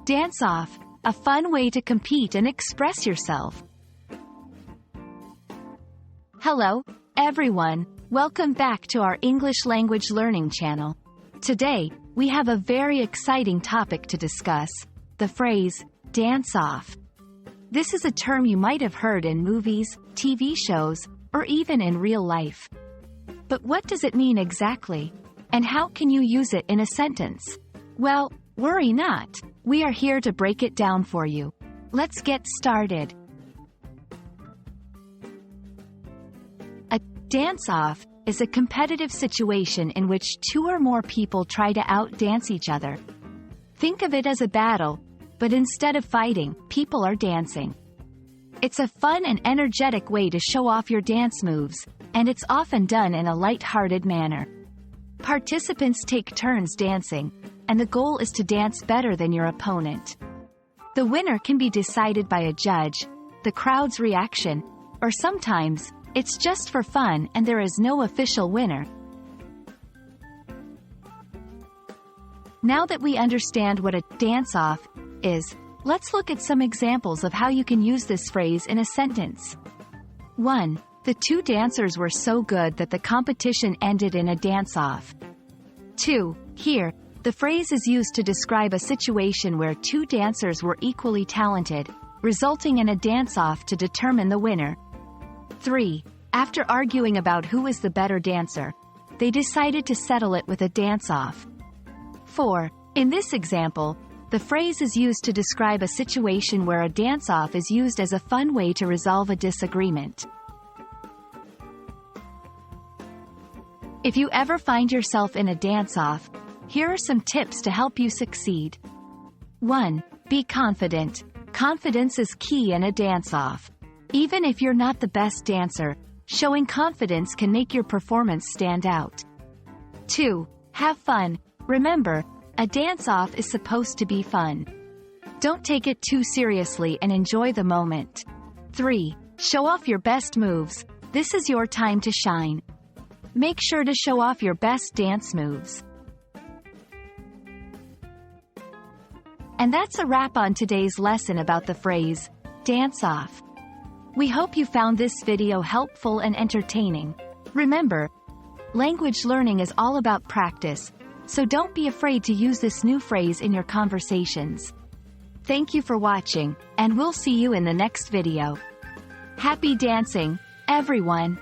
Dance off, a fun way to compete and express yourself. Hello, everyone. Welcome back to our English language learning channel. Today, we have a very exciting topic to discuss, the phrase, dance off. This is a term you might have heard in movies, TV shows, or even in real life. But what does it mean exactly? And how can you use it in a sentence? Well, worry not. We are here to break it down for you. Let's get started. A dance-off is a competitive situation in which two or more people try to outdance each other. Think of it as a battle, but instead of fighting, people are dancing. It's a fun and energetic way to show off your dance moves, and it's often done in a light-hearted manner. Participants take turns dancing, and the goal is to dance better than your opponent. The winner can be decided by a judge, the crowd's reaction, or sometimes, it's just for fun and there is no official winner. Now that we understand what a dance-off is, let's look at some examples of how you can use this phrase in a sentence. 1. The two dancers were so good that the competition ended in a dance-off. 2. Here, the phrase is used to describe a situation where two dancers were equally talented, resulting in a dance-off to determine the winner. 3. After arguing about who was the better dancer, they decided to settle it with a dance-off. 4. In this example, the phrase is used to describe a situation where a dance-off is used as a fun way to resolve a disagreement. If you ever find yourself in a dance-off, here are some tips to help you succeed. 1. Be confident. Confidence is key in a dance-off. Even if you're not the best dancer, showing confidence can make your performance stand out. 2. Have fun. Remember, a dance-off is supposed to be fun. Don't take it too seriously and enjoy the moment. 3. Show off your best moves. This is your time to shine. Make sure to show off your best dance moves. And that's a wrap on today's lesson about the phrase, dance off. We hope you found this video helpful and entertaining. Remember, language learning is all about practice, so don't be afraid to use this new phrase in your conversations. Thank you for watching, and we'll see you in the next video. Happy dancing, everyone!